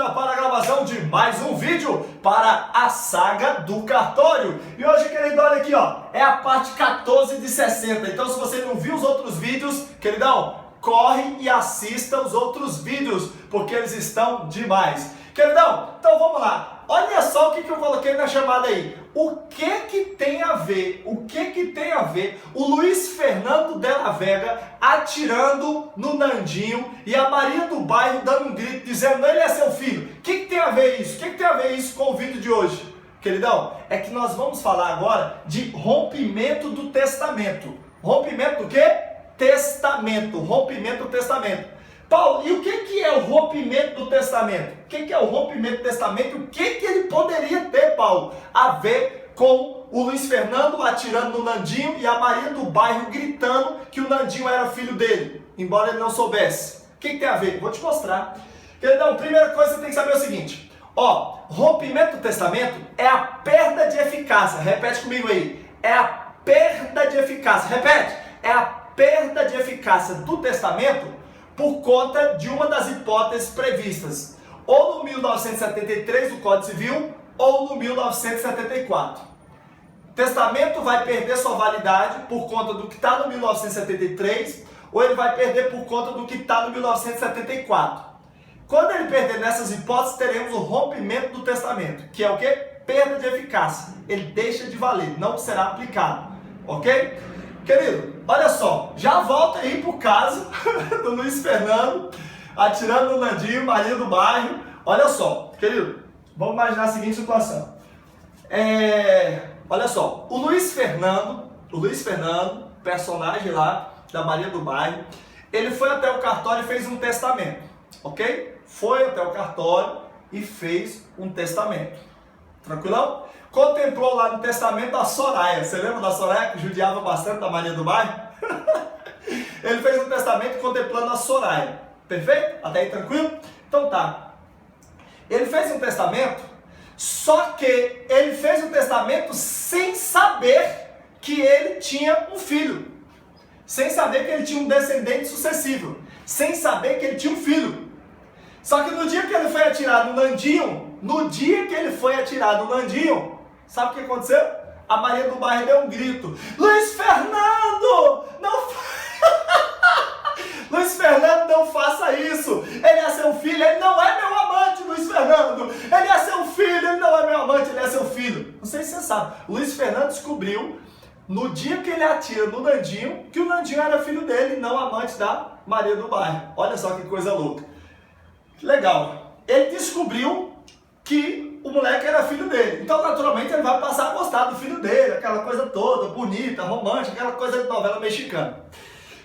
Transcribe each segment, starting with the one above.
hora para a gravação de mais um vídeo para a saga do cartório. E hoje, querido, olha aqui, ó, é a parte 14 de 60. Então, se você não viu os outros vídeos, queridão, corre e assista os outros vídeos, porque eles estão demais. Queridão, então vamos lá. Olha só o que eu coloquei na chamada aí. O que tem a ver? O que tem a ver o Luiz Fernando Della Vega atirando no Nandinho e a Maria do Bairro dando um grito dizendo ele é seu filho? O que tem a ver isso? O que tem a ver isso com o vídeo de hoje? Queridão, é que nós vamos falar agora de rompimento do testamento. Rompimento do quê? Testamento. Rompimento do testamento. Paulo, e o que é o rompimento do testamento? O que é o rompimento do testamento? O que ele poderia ter, Paulo, a ver com o Luiz Fernando atirando no Nandinho e a Maria do Bairro gritando que o Nandinho era filho dele, embora ele não soubesse? O que tem a ver? Vou te mostrar. Queridão, primeira coisa que você tem que saber é o seguinte. Ó, rompimento do testamento é a perda de eficácia. Repete comigo aí. É a perda de eficácia. Repete. É a perda de eficácia do testamento por conta de uma das hipóteses previstas, ou no 1973 do Código Civil, ou no 1974. O testamento vai perder sua validade por conta do que está no 1973, ou ele vai perder por conta do que está no 1974. Quando ele perder nessas hipóteses, teremos o rompimento do testamento, que é o quê? Perda de eficácia. Ele deixa de valer, não será aplicado, ok? Querido, olha só, já volta aí pro caso do Luiz Fernando atirando no Nandinho, Maria do Bairro. Olha só, querido, vamos imaginar a seguinte situação. Olha só, o Luiz Fernando, personagem lá da Maria do Bairro, ele foi até o cartório e fez um testamento, ok? Foi até o cartório e fez um testamento. Tranquilão? Contemplou lá no testamento a Soraya. Você lembra da Soraya que judiava bastante da Maria do Bairro? Ele fez um testamento contemplando a Soraya. Perfeito? Até aí tranquilo? Então tá. Ele fez um testamento, só que ele fez um testamento sem saber que ele tinha um filho. Sem saber que ele tinha um descendente sucessível. Sem saber que ele tinha um filho. Só que no dia que ele foi atirado no Nandinho, sabe o que aconteceu? A Maria do Bairro deu um grito. Luiz Fernando! Luiz Fernando, não faça isso! Ele é seu filho, ele não é meu amante, Luiz Fernando! Ele é seu filho, ele não é meu amante, ele é seu filho! Não sei se você sabe, Luiz Fernando descobriu, no dia que ele atira no Nandinho, que o Nandinho era filho dele, não amante da Maria do Bairro. Olha só que coisa louca. Que legal. Ele descobriu que o moleque era filho dele. Então, naturalmente, ele vai passar a gostar do filho dele, aquela coisa toda, bonita, romântica, aquela coisa de novela mexicana.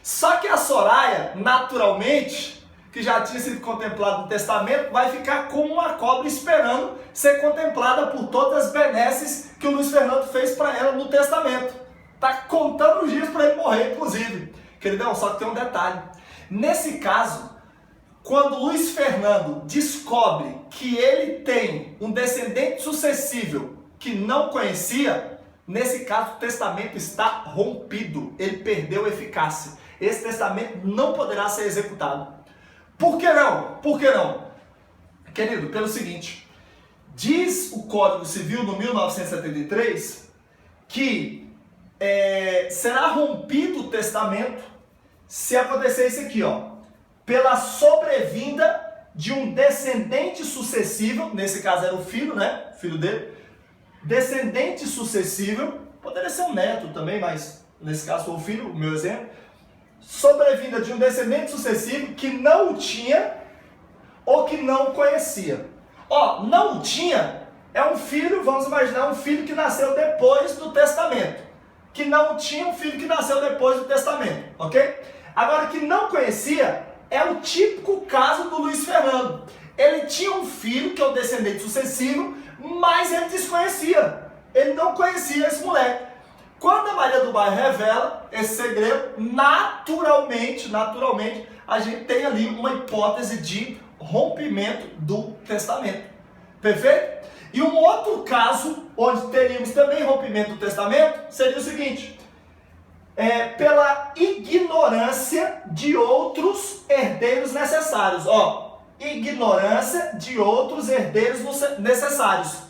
Só que a Soraya, naturalmente, que já tinha sido contemplada no testamento, vai ficar como uma cobra esperando ser contemplada por todas as benesses que o Luiz Fernando fez para ela no testamento. Tá contando os dias para ele morrer, inclusive. Queridão, só que tem um detalhe. Nesse caso, quando Luiz Fernando descobre que ele tem um descendente sucessível que não conhecia, nesse caso o testamento está rompido, ele perdeu eficácia. Esse testamento não poderá ser executado. Por que não? Por que não? Querido, pelo seguinte, diz o Código Civil no 1973 que será rompido o testamento se acontecer isso aqui, ó. Pela sobrevinda de um descendente sucessível, nesse caso era o filho, né? Filho dele. Descendente sucessível, poderia ser um neto também, mas nesse caso foi o filho, o meu exemplo. Sobrevinda de um descendente sucessivo que não o tinha ou que não o conhecia. Ó, não o tinha é um filho, vamos imaginar, um filho que nasceu depois do testamento. Que não tinha um filho que nasceu depois do testamento, ok? Agora, que não conhecia é o típico caso do Luiz Fernando. Ele tinha um filho, que é o descendente sucessivo, mas ele desconhecia. Ele não conhecia esse moleque. Quando a Maria do Bairro revela esse segredo, naturalmente, a gente tem ali uma hipótese de rompimento do testamento. Perfeito? E um outro caso, onde teríamos também rompimento do testamento, seria o seguinte: pela ignorância de outros herdeiros necessários. Ó, ignorância de outros herdeiros necessários.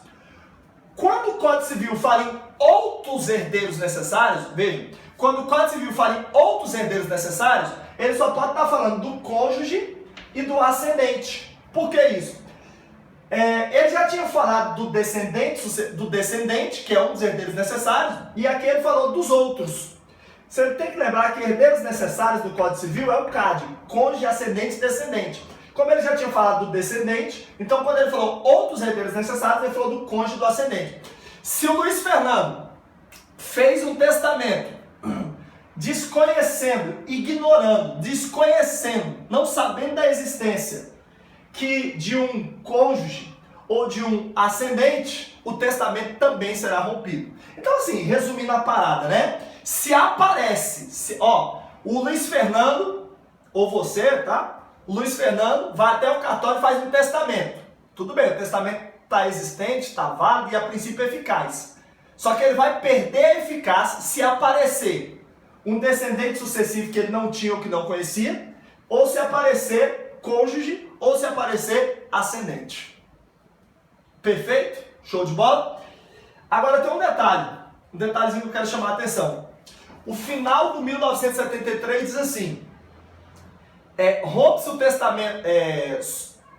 Quando o Código Civil fala em outros herdeiros necessários, vejam, quando o Código Civil fala em outros herdeiros necessários, ele só pode estar falando do cônjuge e do ascendente. Por que isso? Ele já tinha falado do descendente, que é um dos herdeiros necessários, e aqui ele falou dos outros. Você tem que lembrar que herdeiros necessários do Código Civil é o CAD, cônjuge, ascendente e descendente. Como ele já tinha falado do descendente, então quando ele falou outros herdeiros necessários, ele falou do cônjuge e do ascendente. Se o Luiz Fernando fez um testamento desconhecendo, ignorando, não sabendo da existência de um cônjuge ou de um ascendente, o testamento também será rompido. Então assim, resumindo a parada, né? Se aparece, o Luiz Fernando, ou você, tá? O Luiz Fernando vai até o cartório e faz um testamento. Tudo bem, o testamento está existente, está válido e a princípio é eficaz. Só que ele vai perder a eficácia se aparecer um descendente sucessivo que ele não tinha ou que não conhecia, ou se aparecer cônjuge, ou se aparecer ascendente. Perfeito? Show de bola? Agora tem um detalhezinho que eu quero chamar a atenção. O final do 1973 diz assim, rompe-se o testamento,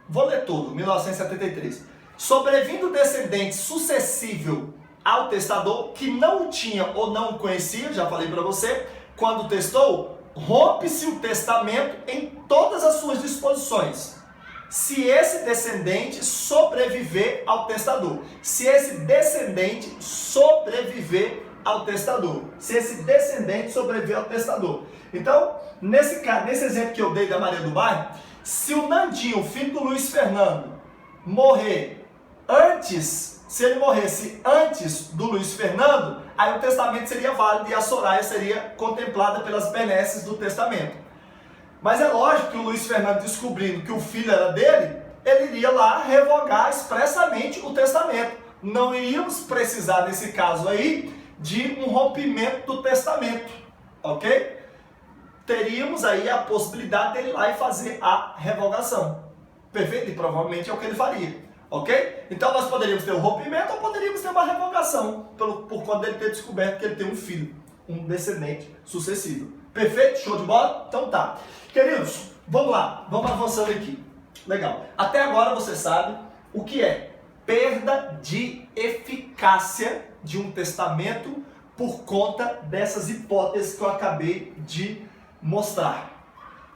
vou ler tudo, 1973, sobrevindo o descendente sucessível ao testador, que não o tinha ou não o conhecia, já falei para você, quando testou, rompe-se o testamento em todas as suas disposições, se esse descendente sobreviver ao testador. Se esse descendente sobreviver ao testador. Se esse descendente sobreviver ao testador. Então, nesse exemplo que eu dei da Maria do Bairro, se o Nandinho, filho do Luiz Fernando, se ele morresse antes do Luiz Fernando, aí o testamento seria válido e a Soraya seria contemplada pelas benesses do testamento. Mas é lógico que o Luiz Fernando, descobrindo que o filho era dele, ele iria lá revogar expressamente o testamento. Não iríamos precisar, nesse caso aí, de um rompimento do testamento, ok? Teríamos aí a possibilidade dele ir lá e fazer a revogação. Perfeito? E provavelmente é o que ele faria, ok? Então nós poderíamos ter um rompimento ou poderíamos ter uma revogação, por conta dele ter descoberto que ele tem um filho, um descendente sucessivo. Perfeito? Show de bola? Então tá. Queridos, vamos lá, vamos avançando aqui. Legal. Até agora você sabe o que é perda de eficácia de um testamento por conta dessas hipóteses que eu acabei de mostrar.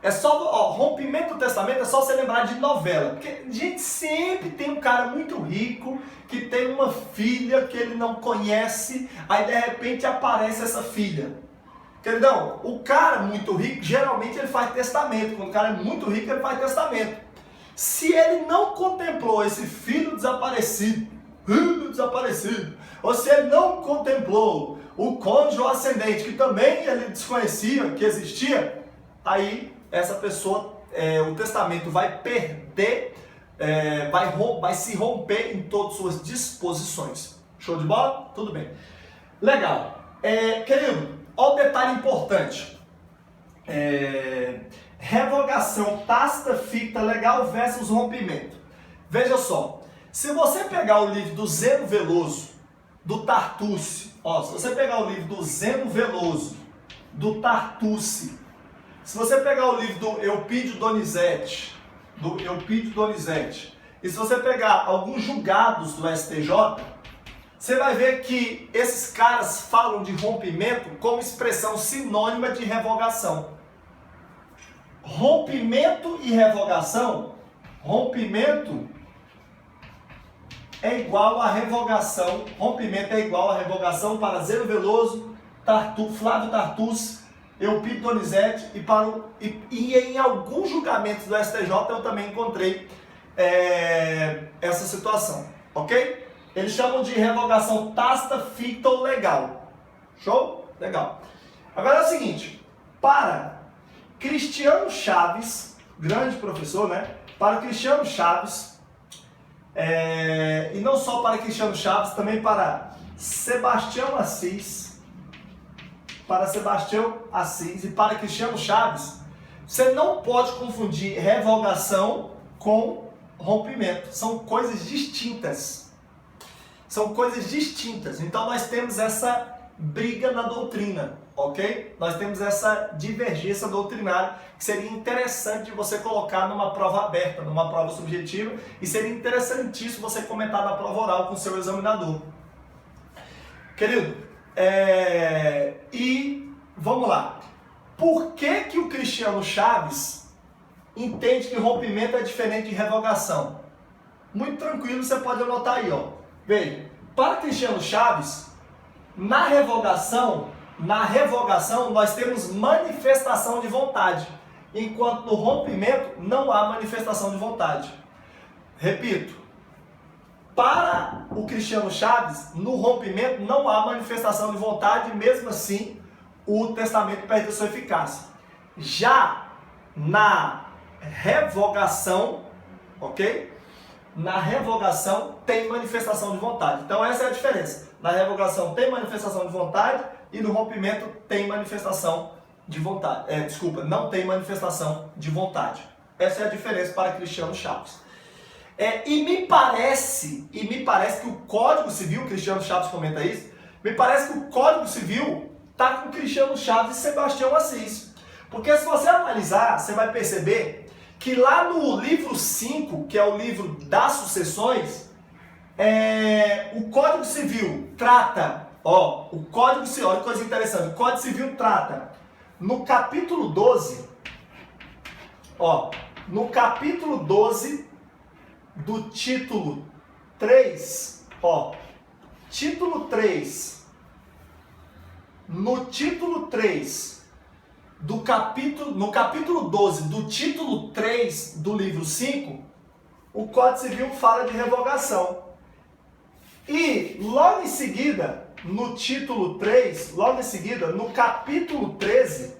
É só, rompimento do testamento é só você lembrar de novela, porque a gente sempre tem um cara muito rico que tem uma filha que ele não conhece, aí de repente aparece essa filha. Queridão, o cara muito rico, geralmente ele faz testamento. Quando o cara é muito rico, ele faz testamento. Se ele não contemplou esse filho desaparecido, ou se ele não contemplou o cônjuge ou ascendente, que também ele desconhecia que existia, aí essa pessoa, o testamento vai perder, vai se romper em todas as suas disposições. Show de bola? Tudo bem. Legal. Querido, olha o detalhe importante. Revogação tácita, ficta, legal versus rompimento. Veja só, se você pegar o livro do Zeno Veloso, do Tartucci, se você pegar o livro do Zeno Veloso, do Tartucci, se você pegar o livro do Eupídio Donizete, e se você pegar alguns julgados do STJ, você vai ver que esses caras falam de rompimento como expressão sinônima de revogação. Rompimento e revogação, rompimento é igual a revogação, rompimento é igual a revogação para Zeno Veloso, Flávio Tartucci, Eupídio Donizete e em alguns julgamentos do STJ eu também encontrei essa situação, ok? Eles chamam de revogação tácita, ficta ou legal. Show? Legal. Agora é o seguinte, para Cristiano Chaves, grande professor, né? Para Cristiano Chaves, e não só para Cristiano Chaves, também para Sebastião Assis, e para Cristiano Chaves, você não pode confundir revogação com rompimento. São coisas distintas. São coisas distintas. Então nós temos essa briga na doutrina, ok? Nós temos essa divergência doutrinária que seria interessante você colocar numa prova aberta, numa prova subjetiva, e seria interessantíssimo você comentar na prova oral com o seu examinador. Querido, e vamos lá. Por que que o Cristiano Chaves entende que rompimento é diferente de revogação? Muito tranquilo, você pode anotar aí, ó. Veja, para Cristiano Chaves, na revogação nós temos manifestação de vontade, enquanto no rompimento não há manifestação de vontade. Repito, para o Cristiano Chaves, no rompimento não há manifestação de vontade, mesmo assim o testamento perde sua eficácia. Já na revogação, ok? Na revogação tem manifestação de vontade. Então essa é a diferença. Na revogação tem manifestação de vontade e no rompimento tem manifestação de vontade. Não tem manifestação de vontade. Essa é a diferença para Cristiano Chaves. E me parece que o Código Civil, Cristiano Chaves comenta isso, me parece que o Código Civil está com Cristiano Chaves e Sebastião Assis. Porque se você analisar, você vai perceber que lá no livro 5, que é o livro das sucessões, o Código Civil trata, o Código Civil, olha que coisa interessante, o Código Civil trata no capítulo 12, no capítulo 12 do título 3, título 3, no título 3 no capítulo 12 do título 3 do livro 5, o Código Civil fala de revogação. E logo em seguida, no título 3, no capítulo 13,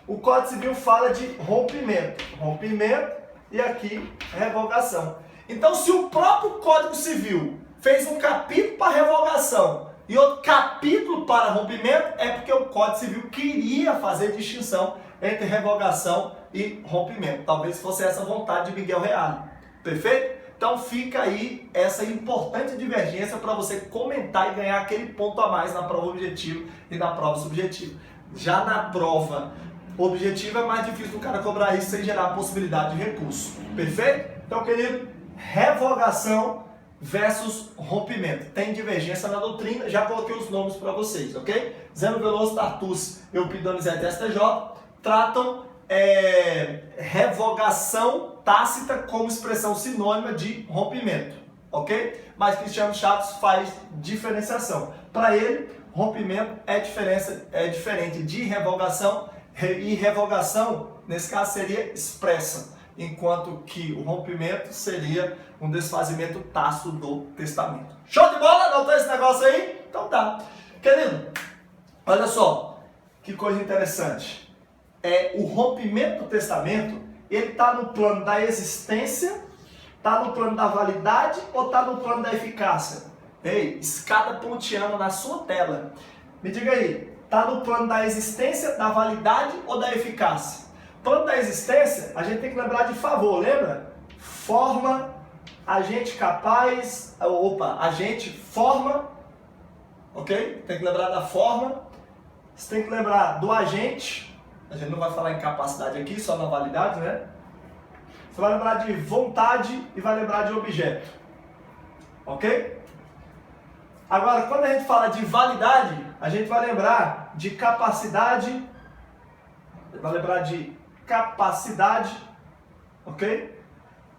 o Código Civil fala de rompimento. Rompimento e aqui revogação. Então, se o próprio Código Civil fez um capítulo para revogação e outro capítulo para rompimento, é porque o Código Civil queria fazer distinção entre revogação e rompimento. Talvez fosse essa vontade de Miguel Reale. Perfeito? Então fica aí essa importante divergência para você comentar e ganhar aquele ponto a mais na prova objetiva e na prova subjetiva. Já na prova objetiva é mais difícil do cara cobrar isso sem gerar a possibilidade de recurso. Perfeito? Então, querido, revogação versus rompimento. Tem divergência na doutrina, já coloquei os nomes para vocês, ok? Zeno Veloso, Tartucci, Eupidonizete e STJ tratam revogação tácita como expressão sinônima de rompimento, ok? Mas Cristiano Chaves faz diferenciação. Para ele, rompimento é diferente de revogação, e revogação, nesse caso, seria expressa, enquanto que o rompimento seria um desfazimento tácito do testamento. Show de bola? Anotou esse negócio aí? Então tá. Querido, olha só, que coisa interessante. O rompimento do testamento, ele está no plano da existência, está no plano da validade ou está no plano da eficácia? Ei, escada pontiana na sua tela. Me diga aí, está no plano da existência, da validade ou da eficácia? Plano da existência, a gente tem que lembrar de favor, lembra? Forma, agente capaz, agente, forma, ok? Tem que lembrar da forma. Você tem que lembrar do agente. A gente não vai falar em capacidade aqui, só na validade, né? Você vai lembrar de vontade e vai lembrar de objeto. Ok? Agora, quando a gente fala de validade, a gente vai lembrar de capacidade. Vai lembrar de capacidade. Ok?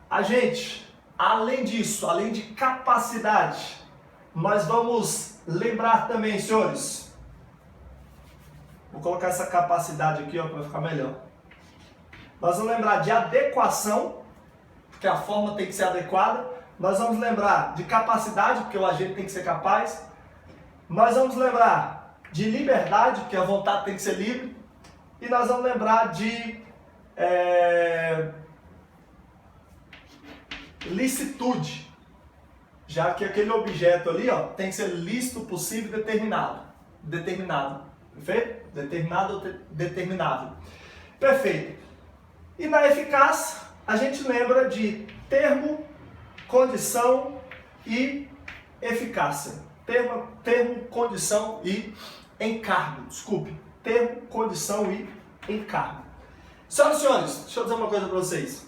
Agente, além disso, além de capacidade, nós vamos lembrar também, senhores. Vou colocar essa capacidade aqui, para ficar melhor. Nós vamos lembrar de adequação, porque a forma tem que ser adequada. Nós vamos lembrar de capacidade, porque o agente tem que ser capaz. Nós vamos lembrar de liberdade, porque a vontade tem que ser livre. E nós vamos lembrar de licitude, já que aquele objeto ali tem que ser lícito, possível e determinado. Perfeito? Determinado ou determinável. Perfeito. E na eficácia, a gente lembra de termo, condição e eficácia. Termo, condição e encargo. Desculpe. Termo, condição e encargo. Senhoras e senhores, deixa eu dizer uma coisa para vocês.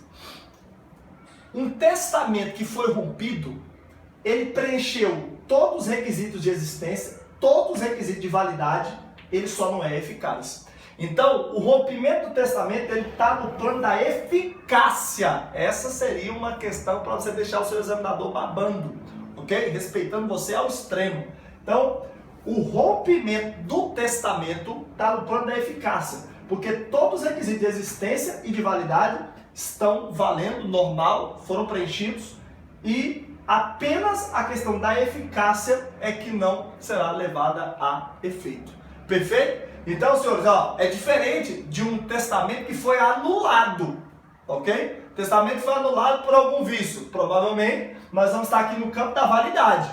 Um testamento que foi rompido, ele preencheu todos os requisitos de existência, todos os requisitos de validade, ele só não é eficaz. Então, o rompimento do testamento, ele está no plano da eficácia. Essa seria uma questão para você deixar o seu examinador babando, ok? Respeitando você ao extremo. Então, o rompimento do testamento está no plano da eficácia, porque todos os requisitos de existência e de validade estão valendo, normal, foram preenchidos, e apenas a questão da eficácia é que não será levada a efeito. Perfeito? Então, senhores, ó, é diferente de um testamento que foi anulado, ok? O testamento foi anulado por algum vício. Provavelmente, nós vamos estar aqui no campo da validade.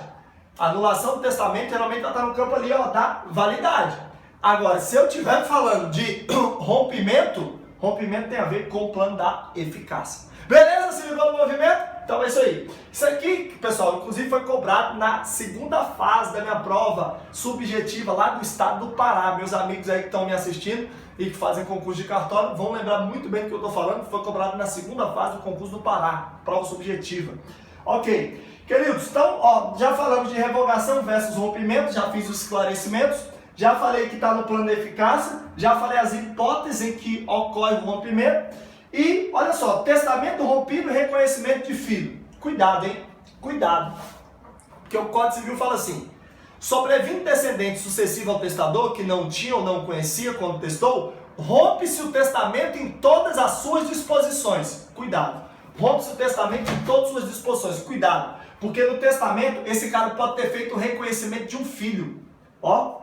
A anulação do testamento geralmente vai estar no campo ali, ó, da validade. Agora, se eu estiver falando de rompimento, rompimento tem a ver com o plano da eficácia. Beleza? Se ligou no movimento? Então é isso aí. Isso aqui, pessoal, inclusive foi cobrado na segunda fase da minha prova subjetiva lá do estado do Pará. Meus amigos aí que estão me assistindo e que fazem concurso de cartório vão lembrar muito bem do que eu estou falando. Foi cobrado na segunda fase do concurso do Pará, prova subjetiva. Ok. Queridos, então, ó, já falamos de revogação versus rompimento, já fiz os esclarecimentos, já falei que está no plano da eficácia, já falei as hipóteses em que ocorre o rompimento. E, olha só, testamento rompido e reconhecimento de filho. Cuidado, hein? Cuidado. Porque o Código Civil fala assim: sobrevindo descendente sucessivo ao testador, que não tinha ou não conhecia quando testou, rompe-se o testamento em todas as suas disposições. Cuidado. Rompe-se o testamento em todas as suas disposições. Cuidado. Porque no testamento, esse cara pode ter feito o reconhecimento de um filho. Ó,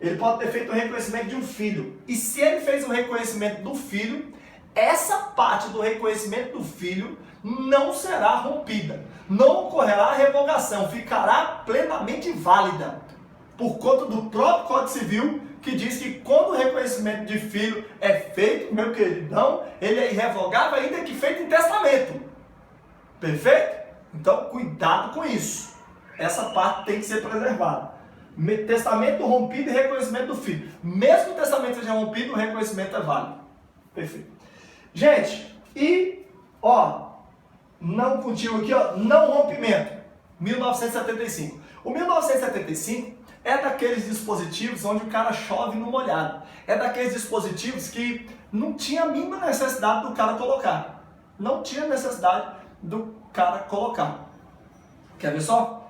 ele pode ter feito o reconhecimento de um filho. E se ele fez o reconhecimento do filho, essa parte do reconhecimento do filho não será rompida. Não ocorrerá revogação, ficará plenamente válida. Por conta do próprio Código Civil, que diz que quando o reconhecimento de filho é feito, meu queridão, ele é irrevogável ainda que feito em testamento. Perfeito? Então, cuidado com isso. Essa parte tem que ser preservada. Testamento rompido e reconhecimento do filho. Mesmo que o testamento seja rompido, o reconhecimento é válido. Perfeito. Gente, e, ó, não contigo aqui, ó, não rompimento. 1975. O 1975 é daqueles dispositivos onde o cara chove no molhado. É daqueles dispositivos que não tinha a mínima necessidade do cara colocar. Não tinha necessidade do cara colocar. Quer ver só?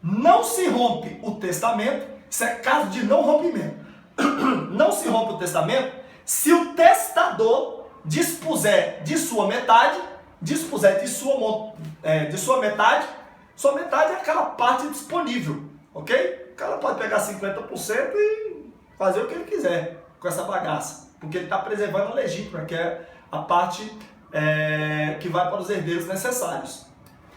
Não se rompe o testamento, isso é caso de não rompimento. Não se rompe o testamento se o testador dispuser de sua metade, sua metade é aquela parte disponível, ok? O cara pode pegar 50% e fazer o que ele quiser com essa bagaça, porque ele está preservando a legítima, que é a parte que vai para os herdeiros necessários.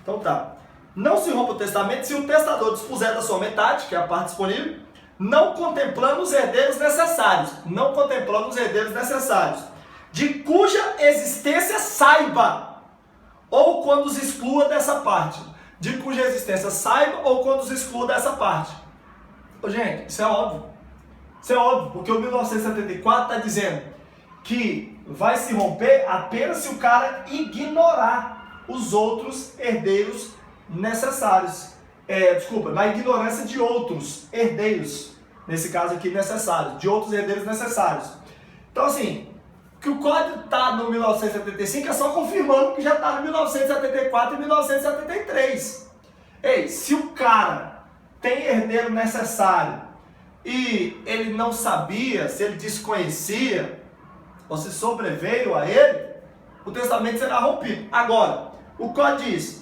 Então tá. Não se rompe o testamento se o testador dispuser da sua metade, que é a parte disponível, não contemplando os herdeiros necessários. Não contemplando os herdeiros necessários. De cuja existência saiba, ou quando os exclua dessa parte. De cuja existência saiba, ou quando os exclua dessa parte. Ô, gente, isso é óbvio. Isso é óbvio, porque o 1974 está dizendo que vai se romper apenas se o cara ignorar os outros herdeiros necessários. Na ignorância de outros herdeiros, nesse caso aqui necessários, de outros herdeiros necessários. Então assim, que o código está no 1975 é só confirmando que já está no 1974 e 1973. Ei, se o cara tem herdeiro necessário e ele não sabia, se ele desconhecia, ou se sobreveio a ele, o testamento será rompido. Agora, o código diz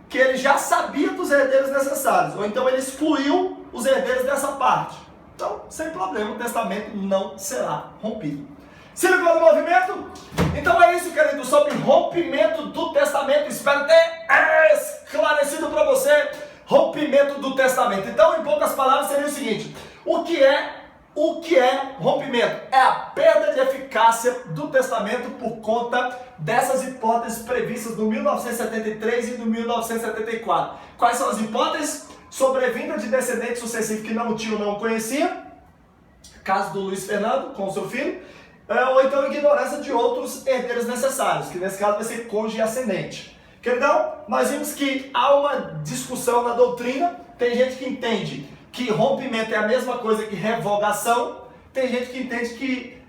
que ele já sabia dos herdeiros necessários, ou então ele excluiu os herdeiros dessa parte. Então, sem problema, o testamento não será rompido. Se ligou no movimento? Então é isso, querido, sobre rompimento do testamento. Espero ter esclarecido para você rompimento do testamento. Então, em poucas palavras, seria o seguinte: o que é rompimento? É a perda de eficácia do testamento por conta dessas hipóteses previstas no 1973 e no 1974. Quais são as hipóteses? Sobrevinda de descendentes sucessivos que não o tio não conhecia, caso do Luiz Fernando com o seu filho, ou então ignorância de outros herdeiros necessários, que nesse caso vai ser cônjuge ascendente. Queridão, nós vimos que há uma discussão na doutrina, tem gente que entende que rompimento é a mesma coisa que revogação, tem gente que entende que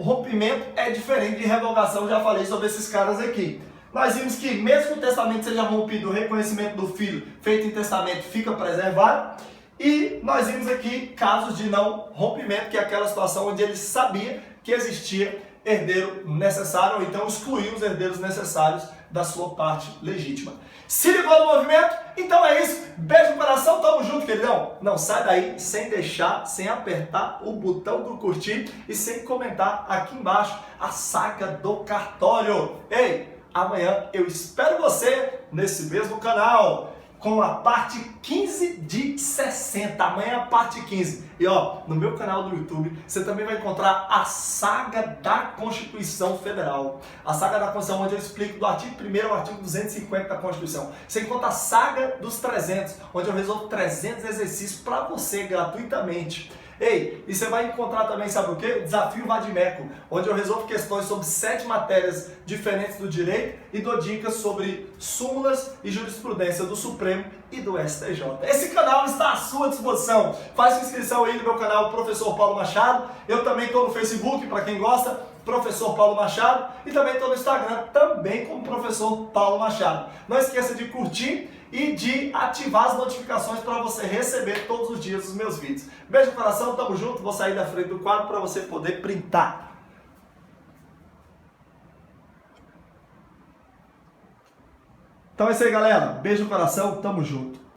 rompimento é diferente de revogação, já falei sobre esses caras aqui. Nós vimos que mesmo que o testamento seja rompido, o reconhecimento do filho feito em testamento fica preservado. E nós vimos aqui casos de não rompimento, que é aquela situação onde ele sabia que existia herdeiro necessário, ou então excluiu os herdeiros necessários da sua parte legítima. Se ligou no movimento? Então é isso. Beijo no coração, tamo junto, queridão. Não sai daí sem apertar o botão do curtir e sem comentar aqui embaixo a saga do cartório. Ei, amanhã eu espero você nesse mesmo canal com a parte 15 de 60. Amanhã é a parte 15. E ó, no meu canal do YouTube, você também vai encontrar a saga da Constituição Federal. A saga da Constituição, onde eu explico do artigo 1º ao artigo 250 da Constituição. Você encontra a saga dos 300, onde eu resolvo 300 exercícios para você gratuitamente. Ei, e você vai encontrar também, sabe o quê? Desafio Vadimeco, onde eu resolvo questões sobre 7 matérias diferentes do direito e dou dicas sobre súmulas e jurisprudência do Supremo e do STJ. Esse canal está à sua disposição. Faça inscrição aí no meu canal Professor Paulo Machado. Eu também estou no Facebook, para quem gosta, Professor Paulo Machado. E também estou no Instagram, também como Professor Paulo Machado. Não esqueça de curtir e de ativar as notificações para você receber todos os dias os meus vídeos. Beijo no coração, tamo junto. Vou sair da frente do quadro para você poder printar. Então é isso aí, galera. Beijo no coração, tamo junto.